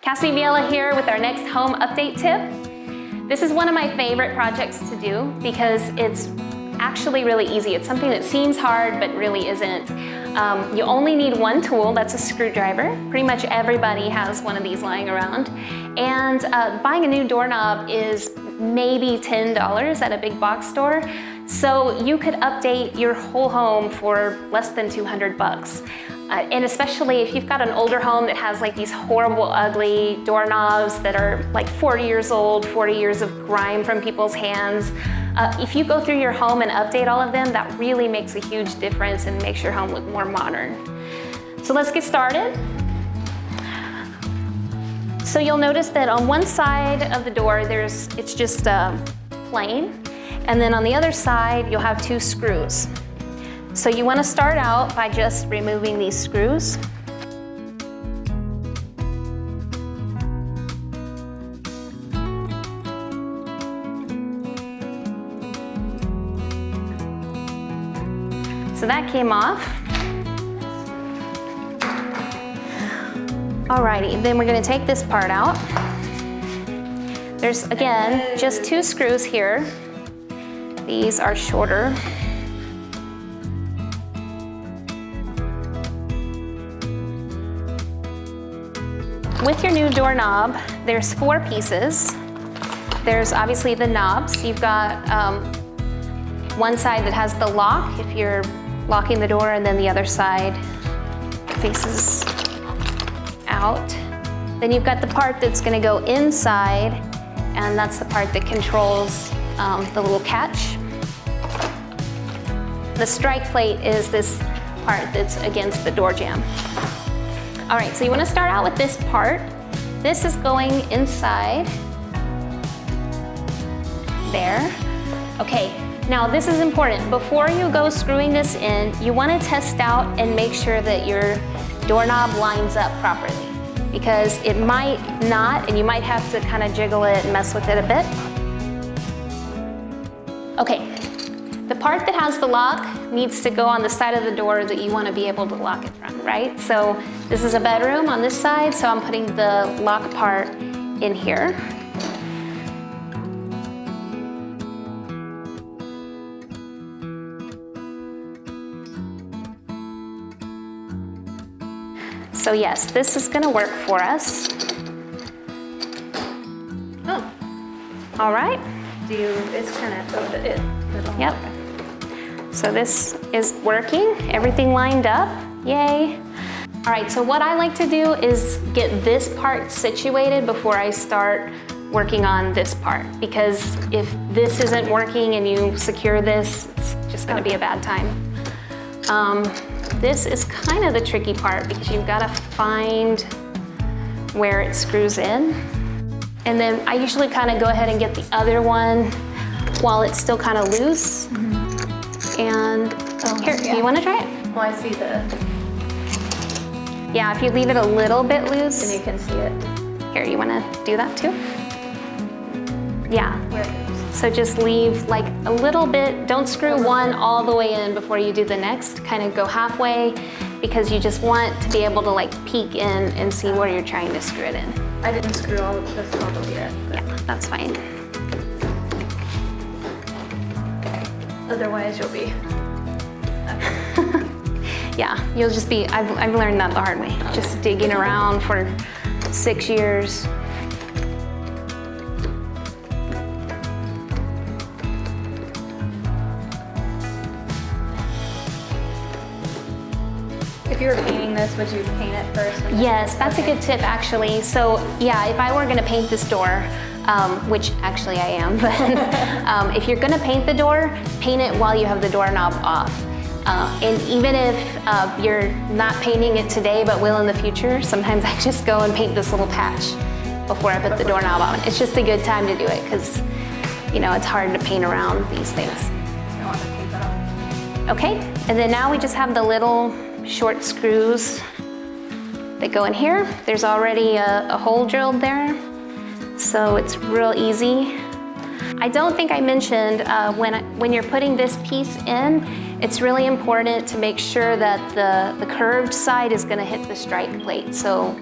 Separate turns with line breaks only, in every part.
Cassie Viela here with our next home update tip. This is one of my favorite projects to do because it's actually really easy. It's something that seems hard but really isn't. You only need one tool, that's a screwdriver. Pretty much everybody has one of these lying around. And buying a new doorknob is maybe $10 at a big box store. So you could update your whole home for less than 200 bucks. And especially if you've got an older home that has like these horrible, ugly doorknobs that are like 40 years old, 40 years of grime from people's hands. If you go through your home and update all of them, that really makes a huge difference and makes your home look more modern. So let's get started. So you'll notice that on one side of the door, it's just plain. And then on the other side, you'll have two screws. So you want to start out by just removing these screws. So that came off. Alrighty, then we're going to take this part out. There's, again, just two screws here. These are shorter. With your new doorknob, there's 4 pieces. There's obviously the knobs. You've got one side that has the lock if you're locking the door, and then the other side faces out. Then you've got the part that's going to go inside, and that's the part that controls the little catch. The strike plate is this part that's against the door jamb. All right, so you want to start out with this part. This is going inside there. Okay, now this is important. Before you go screwing this in, you want to test out and make sure that your doorknob lines up properly, because it might not, and you might have to kind of jiggle it and mess with it a bit. Okay, the part that has the lock needs to go on the side of the door that you want to be able to lock it from, right? So this is a bedroom on this side, so I'm putting the lock part in here. So yes, this is going to work for us. Oh, all right.
It's kind of,
Yep. So this is working, everything lined up, yay. All right, so what I like to do is get this part situated before I start working on this part, because if this isn't working and you secure this, it's just gonna be a bad time. This is kind of the tricky part because you've gotta find where it screws in. And then I usually kind of go ahead and get the other one while it's still kind of loose. And here, do you want to try it?
Well, I see
Yeah, if you leave it a little bit loose.
and you can see it.
Here, you want to do that too? Yeah.
Where it goes.
So just leave like a little bit. Don't screw one all the way in before you do the next. Kind of go halfway, because you just want to be able to like peek in and see where you're trying to screw it in.
I didn't screw all of this all the way yet.
Yeah, that's fine.
Otherwise, you'll be.
Yeah, you'll just be, I've learned that the hard way. Just digging around for 6 years.
If you were painting this, would you paint it first?
Yes, that's a good tip actually. So yeah, if I were gonna paint this door, which actually I am, but if you're gonna paint the door, paint it while you have the doorknob off. And even if you're not painting it today but will in the future, sometimes I just go and paint this little patch before I put the doorknob on. It's just a good time to do it because, you know, it's hard to paint around these things.
I want to paint that off.
Okay, and then now we just have the little short screws that go in here. There's already a hole drilled there, so it's real easy. I don't think I mentioned when you're putting this piece in, it's really important to make sure that the curved side is going to hit the strike plate. So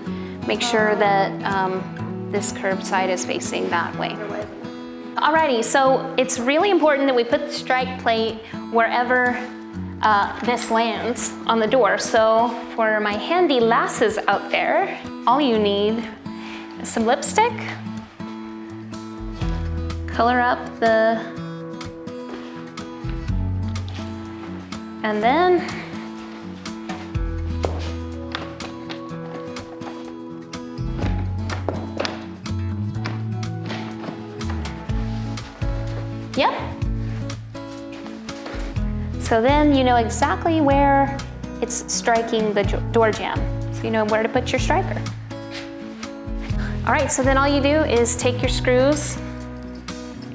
Make sure that this curved side is facing that way. Alrighty, so it's really important that we put the strike plate wherever this lands on the door. So for my handy lasses out there, all you need is some lipstick, color up and then yep. So then you know exactly where it's striking the door jamb. So you know where to put your striker. All right, so then all you do is take your screws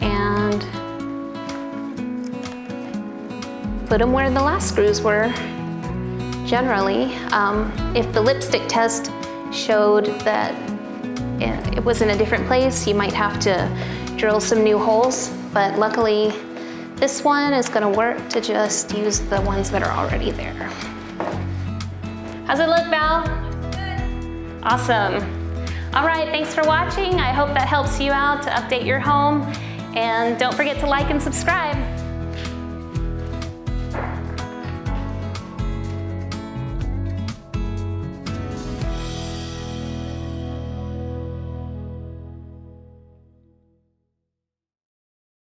and put them where the last screws were. Generally, if the lipstick test showed that it was in a different place, you might have to drill some new holes, but luckily this one is gonna work to just use the ones that are already there. How's it look, Val? Good. Awesome. All right, thanks for watching. I hope that helps you out to update your home. And don't forget to like and subscribe.